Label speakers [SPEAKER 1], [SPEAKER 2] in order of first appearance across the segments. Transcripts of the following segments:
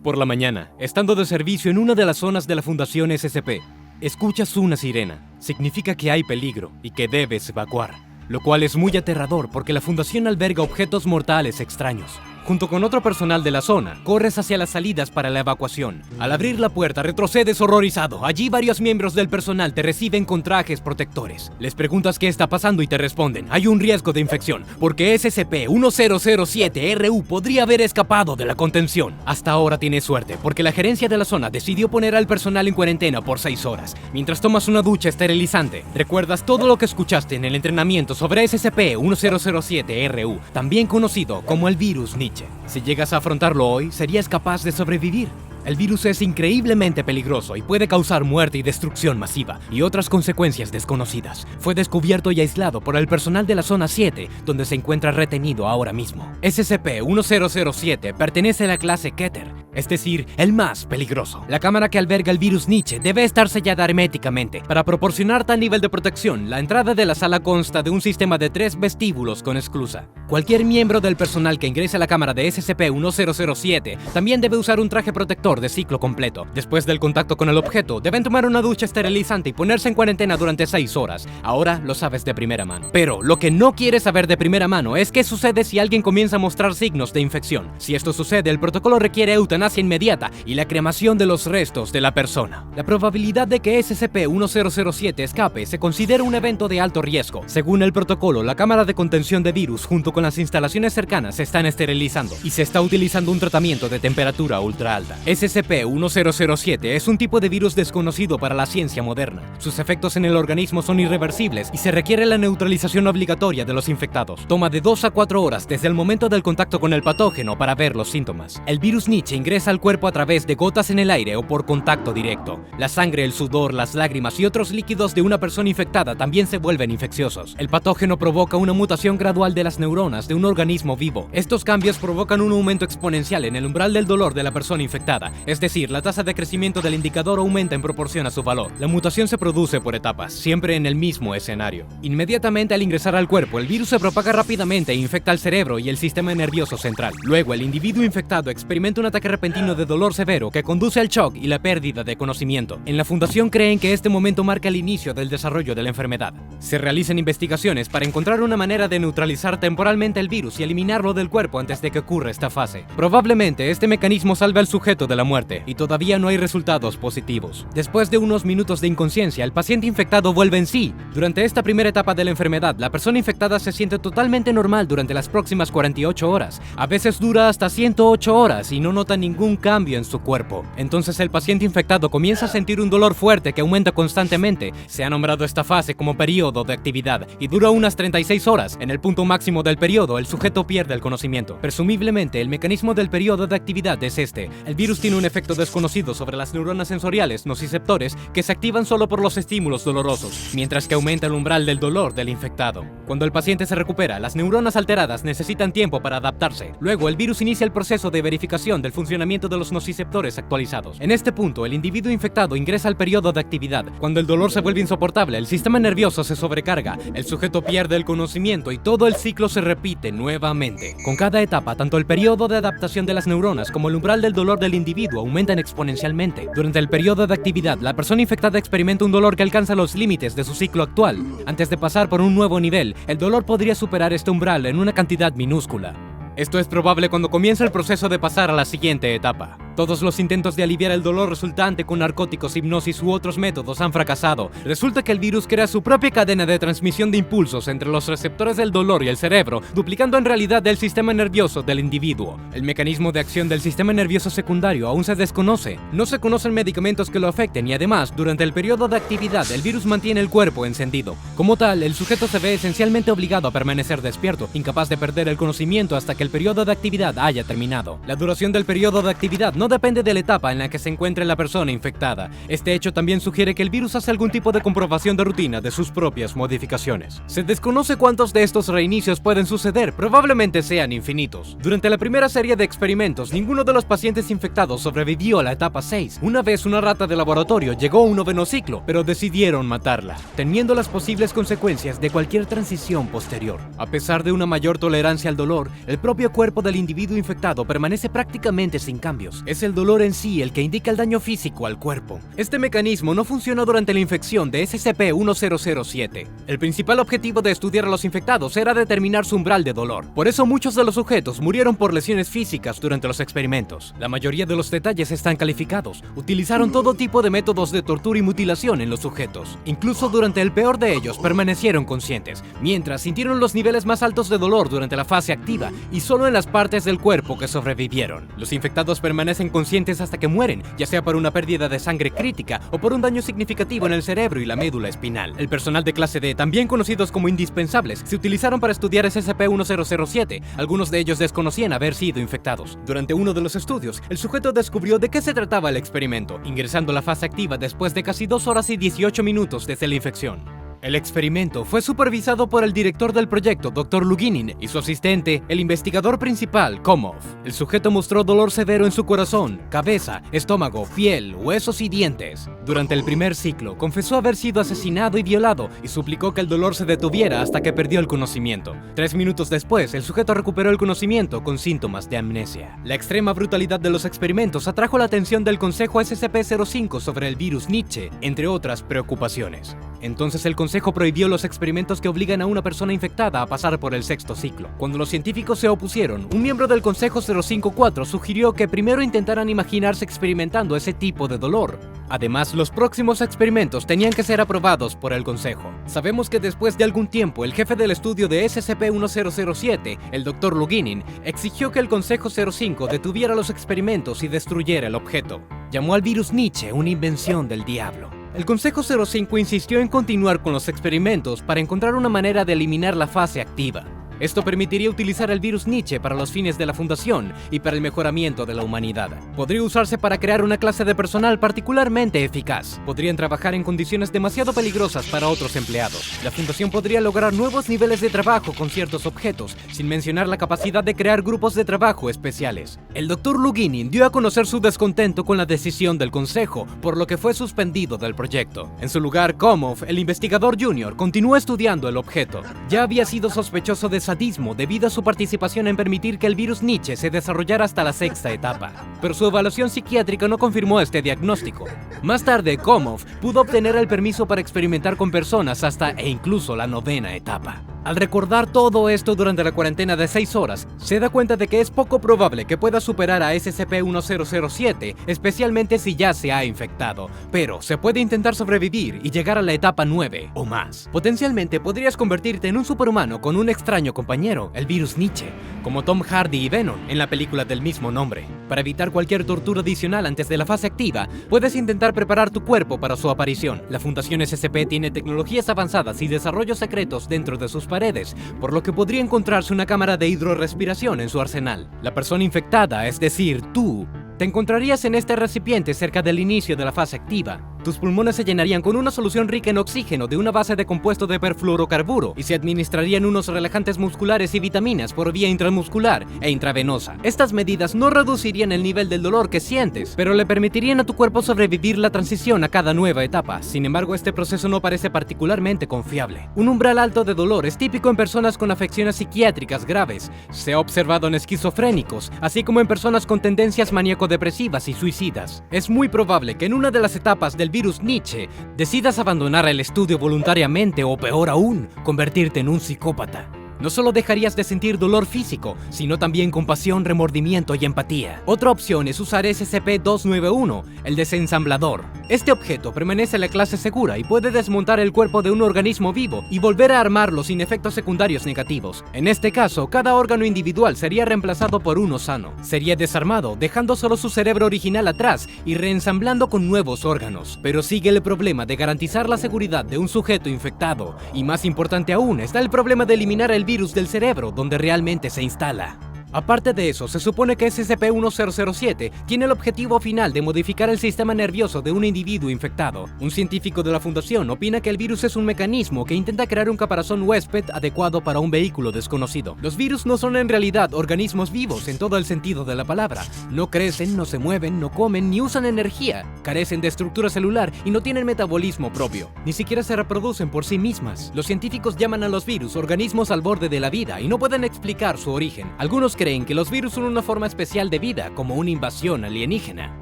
[SPEAKER 1] Por la mañana, estando de servicio en una de las zonas de la Fundación SCP, escuchas una sirena. Significa que hay peligro y que debes evacuar, lo cual es muy aterrador porque la fundación alberga objetos mortales extraños. Junto con otro personal de la zona, corres hacia las salidas para la evacuación. Al abrir la puerta, retrocedes horrorizado. Allí varios miembros del personal te reciben con trajes protectores. Les preguntas qué está pasando y te responden: hay un riesgo de infección, porque SCP-1007-RU podría haber escapado de la contención. Hasta ahora tienes suerte, porque la gerencia de la zona decidió poner al personal en cuarentena por 6 horas, mientras tomas una ducha esterilizante. Recuerdas todo lo que escuchaste en el entrenamiento sobre SCP-1007-RU, también conocido como el virus Nietzsche. Si llegas a afrontarlo hoy, serías capaz de sobrevivir. El virus es increíblemente peligroso y puede causar muerte y destrucción masiva y otras consecuencias desconocidas. Fue descubierto y aislado por el personal de la Zona 7, donde se encuentra retenido ahora mismo. SCP-1007 pertenece a la clase Keter, es decir, el más peligroso. La cámara que alberga el virus Nietzsche debe estar sellada herméticamente. Para proporcionar tal nivel de protección, la entrada de la sala consta de un sistema de 3 vestíbulos con esclusa. Cualquier miembro del personal que ingrese a la cámara de SCP-1007 también debe usar un traje protector de ciclo completo. Después del contacto con el objeto, deben tomar una ducha esterilizante y ponerse en cuarentena durante 6 horas. Ahora lo sabes de primera mano. Pero lo que no quieres saber de primera mano es qué sucede si alguien comienza a mostrar signos de infección. Si esto sucede, el protocolo requiere eutanasia inmediata y la cremación de los restos de la persona. La probabilidad de que SCP-1007 escape se considera un evento de alto riesgo. Según el protocolo, la cámara de contención de virus junto con las instalaciones cercanas se están esterilizando y se está utilizando un tratamiento de temperatura ultra alta. SCP-1007 es un tipo de virus desconocido para la ciencia moderna. Sus efectos en el organismo son irreversibles y se requiere la neutralización obligatoria de los infectados. Toma de 2 a 4 horas desde el momento del contacto con el patógeno para ver los síntomas. El virus Nietzsche ingresa al cuerpo a través de gotas en el aire o por contacto directo. La sangre, el sudor, las lágrimas y otros líquidos de una persona infectada también se vuelven infecciosos. El patógeno provoca una mutación gradual de las neuronas de un organismo vivo. Estos cambios provocan un aumento exponencial en el umbral del dolor de la persona infectada. Es decir, la tasa de crecimiento del indicador aumenta en proporción a su valor. La mutación se produce por etapas, siempre en el mismo escenario. Inmediatamente al ingresar al cuerpo, el virus se propaga rápidamente e infecta el cerebro y el sistema nervioso central. Luego, el individuo infectado experimenta un ataque repentino de dolor severo que conduce al shock y la pérdida de conocimiento. En la fundación creen que este momento marca el inicio del desarrollo de la enfermedad. Se realizan investigaciones para encontrar una manera de neutralizar temporalmente el virus y eliminarlo del cuerpo antes de que ocurra esta fase. Probablemente este mecanismo salve al sujeto de la muerte, y todavía no hay resultados positivos. Después de unos minutos de inconsciencia, el paciente infectado vuelve en sí. Durante esta primera etapa de la enfermedad, la persona infectada se siente totalmente normal durante las próximas 48 horas. A veces dura hasta 108 horas y no nota ningún cambio en su cuerpo. Entonces el paciente infectado comienza a sentir un dolor fuerte que aumenta constantemente. Se ha nombrado esta fase como periodo de actividad y dura unas 36 horas. En el punto máximo del periodo, el sujeto pierde el conocimiento. Presumiblemente, el mecanismo del periodo de actividad es este. El virus tiene un efecto desconocido sobre las neuronas sensoriales nociceptores que se activan solo por los estímulos dolorosos, mientras que aumenta el umbral del dolor del infectado. Cuando el paciente se recupera, las neuronas alteradas necesitan tiempo para adaptarse. Luego, el virus inicia el proceso de verificación del funcionamiento de los nociceptores actualizados. En este punto, el individuo infectado ingresa al periodo de actividad. Cuando el dolor se vuelve insoportable, el sistema nervioso se sobrecarga, el sujeto pierde el conocimiento y todo el ciclo se repite nuevamente. Con cada etapa, tanto el periodo de adaptación de las neuronas como el umbral del dolor del individuo aumentan exponencialmente. Durante el periodo de actividad, la persona infectada experimenta un dolor que alcanza los límites de su ciclo actual. Antes de pasar por un nuevo nivel, el dolor podría superar este umbral en una cantidad minúscula. Esto es probable cuando comienza el proceso de pasar a la siguiente etapa. Todos los intentos de aliviar el dolor resultante con narcóticos, hipnosis u otros métodos han fracasado. Resulta que el virus crea su propia cadena de transmisión de impulsos entre los receptores del dolor y el cerebro, duplicando en realidad el sistema nervioso del individuo. El mecanismo de acción del sistema nervioso secundario aún se desconoce. No se conocen medicamentos que lo afecten y además, durante el periodo de actividad, el virus mantiene el cuerpo encendido. Como tal, el sujeto se ve esencialmente obligado a permanecer despierto, incapaz de perder el conocimiento hasta que el periodo de actividad haya terminado. La duración del periodo de actividad no depende de la etapa en la que se encuentre la persona infectada. Este hecho también sugiere que el virus hace algún tipo de comprobación de rutina de sus propias modificaciones. Se desconoce cuántos de estos reinicios pueden suceder, probablemente sean infinitos. Durante la primera serie de experimentos, ninguno de los pacientes infectados sobrevivió a la etapa 6. Una vez una rata de laboratorio llegó a un 9º ciclo, pero decidieron matarla, temiendo las posibles consecuencias de cualquier transición posterior. A pesar de una mayor tolerancia al dolor, el propio cuerpo del individuo infectado permanece prácticamente sin cambios. Es el dolor en sí el que indica el daño físico al cuerpo. Este mecanismo no funciona durante la infección de SCP-1007. El principal objetivo de estudiar a los infectados era determinar su umbral de dolor. Por eso muchos de los sujetos murieron por lesiones físicas durante los experimentos. La mayoría de los detalles están calificados. Utilizaron todo tipo de métodos de tortura y mutilación en los sujetos. Incluso durante el peor de ellos permanecieron conscientes, mientras sintieron los niveles más altos de dolor durante la fase activa y solo en las partes del cuerpo que sobrevivieron. Los infectados permanecen conscientes hasta que mueren, ya sea por una pérdida de sangre crítica o por un daño significativo en el cerebro y la médula espinal. El personal de clase D, también conocidos como indispensables, se utilizaron para estudiar SCP-1007. Algunos de ellos desconocían haber sido infectados. Durante uno de los estudios, el sujeto descubrió de qué se trataba el experimento, ingresando a la fase activa después de casi 2 horas y 18 minutos desde la infección. El experimento fue supervisado por el director del proyecto, Dr. Luginin, y su asistente, el investigador principal, Komov. El sujeto mostró dolor severo en su corazón, cabeza, estómago, piel, huesos y dientes. Durante el primer ciclo, confesó haber sido asesinado y violado y suplicó que el dolor se detuviera hasta que perdió el conocimiento. 3 minutos después, el sujeto recuperó el conocimiento con síntomas de amnesia. La extrema brutalidad de los experimentos atrajo la atención del Consejo SCP-05 sobre el virus Nietzsche, entre otras preocupaciones. Entonces el Consejo prohibió los experimentos que obligan a una persona infectada a pasar por el 6º ciclo. Cuando los científicos se opusieron, un miembro del Consejo 054 sugirió que primero intentaran imaginarse experimentando ese tipo de dolor. Además, los próximos experimentos tenían que ser aprobados por el Consejo. Sabemos que después de algún tiempo, el jefe del estudio de SCP-1007, el Dr. Luginin, exigió que el Consejo 05 detuviera los experimentos y destruyera el objeto. Llamó al virus Nietzsche una invención del diablo. El Consejo 05 insistió en continuar con los experimentos para encontrar una manera de eliminar la fase activa. Esto permitiría utilizar el virus Nietzsche para los fines de la Fundación y para el mejoramiento de la humanidad. Podría usarse para crear una clase de personal particularmente eficaz. Podrían trabajar en condiciones demasiado peligrosas para otros empleados. La Fundación podría lograr nuevos niveles de trabajo con ciertos objetos, sin mencionar la capacidad de crear grupos de trabajo especiales. El Dr. Luginin dio a conocer su descontento con la decisión del Consejo, por lo que fue suspendido del proyecto. En su lugar, Komov, el investigador junior, continuó estudiando el objeto. Ya había sido sospechoso de sadismo debido a su participación en permitir que el virus Nietzsche se desarrollara hasta la 6ª etapa, pero su evaluación psiquiátrica no confirmó este diagnóstico. Más tarde, Komov pudo obtener el permiso para experimentar con personas hasta e incluso la 9ª etapa. Al recordar todo esto durante la cuarentena de 6 horas, se da cuenta de que es poco probable que pueda superar a SCP-1007, especialmente si ya se ha infectado, pero se puede intentar sobrevivir y llegar a la etapa 9 o más. Potencialmente podrías convertirte en un superhumano con un extraño compañero, el virus Nietzsche, como Tom Hardy y Venom en la película del mismo nombre. Para evitar cualquier tortura adicional antes de la fase activa, puedes intentar preparar tu cuerpo para su aparición. La Fundación SCP tiene tecnologías avanzadas y desarrollos secretos dentro de sus paredes, por lo que podría encontrarse una cámara de hidrorrespiración en su arsenal. La persona infectada, es decir, tú, te encontrarías en este recipiente cerca del inicio de la fase activa. Tus pulmones se llenarían con una solución rica en oxígeno de una base de compuesto de perfluorocarburo y se administrarían unos relajantes musculares y vitaminas por vía intramuscular e intravenosa. Estas medidas no reducirían el nivel del dolor que sientes, pero le permitirían a tu cuerpo sobrevivir la transición a cada nueva etapa. Sin embargo, este proceso no parece particularmente confiable. Un umbral alto de dolor es típico en personas con afecciones psiquiátricas graves. Se ha observado en esquizofrénicos, así como en personas con tendencias maníaco-depresivas y suicidas. Es muy probable que en una de las etapas del virus Nietzsche decidas abandonar el estudio voluntariamente o, peor aún, convertirte en un psicópata. No solo dejarías de sentir dolor físico, sino también compasión, remordimiento y empatía. Otra opción es usar SCP-291, el desensamblador. Este objeto permanece en la clase segura y puede desmontar el cuerpo de un organismo vivo y volver a armarlo sin efectos secundarios negativos. En este caso, cada órgano individual sería reemplazado por uno sano. Sería desarmado, dejando solo su cerebro original atrás y reensamblando con nuevos órganos. Pero sigue el problema de garantizar la seguridad de un sujeto infectado. Y más importante aún, está el problema de eliminar el virus del cerebro donde realmente se instala. Aparte de eso, se supone que SCP-1007 tiene el objetivo final de modificar el sistema nervioso de un individuo infectado. Un científico de la Fundación opina que el virus es un mecanismo que intenta crear un caparazón huésped adecuado para un vehículo desconocido. Los virus no son en realidad organismos vivos en todo el sentido de la palabra. No crecen, no se mueven, no comen, ni usan energía. Carecen de estructura celular y no tienen metabolismo propio. Ni siquiera se reproducen por sí mismas. Los científicos llaman a los virus organismos al borde de la vida y no pueden explicar su origen. Algunos creen que los virus son una forma especial de vida, como una invasión alienígena.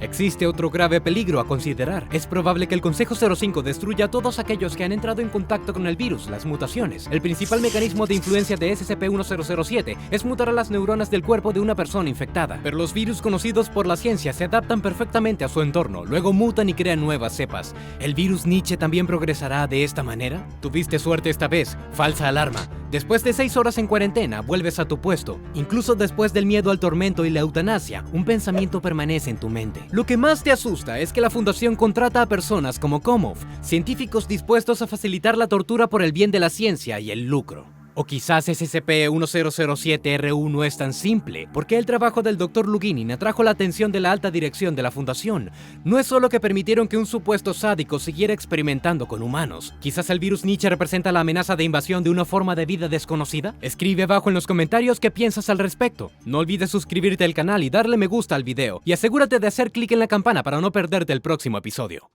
[SPEAKER 1] Existe otro grave peligro a considerar. Es probable que el Consejo 05 destruya a todos aquellos que han entrado en contacto con el virus, las mutaciones. El principal mecanismo de influencia de SCP-1007 es mutar a las neuronas del cuerpo de una persona infectada. Pero los virus conocidos por la ciencia se adaptan perfectamente a su entorno, luego mutan y crean nuevas cepas. ¿El virus Nietzsche también progresará de esta manera? Tuviste suerte esta vez. Falsa alarma. Después de 6 horas en cuarentena, vuelves a tu puesto. Incluso después del miedo al tormento y la eutanasia, un pensamiento permanece en tu mente. Lo que más te asusta es que la fundación contrata a personas como Komov, científicos dispuestos a facilitar la tortura por el bien de la ciencia y el lucro. O quizás SCP-1007-RU no es tan simple, porque el trabajo del Dr. Luginin atrajo la atención de la alta dirección de la fundación. No es solo que permitieron que un supuesto sádico siguiera experimentando con humanos. Quizás el virus Nietzsche representa la amenaza de invasión de una forma de vida desconocida. Escribe abajo en los comentarios qué piensas al respecto. No olvides suscribirte al canal y darle me gusta al video. Y asegúrate de hacer clic en la campana para no perderte el próximo episodio.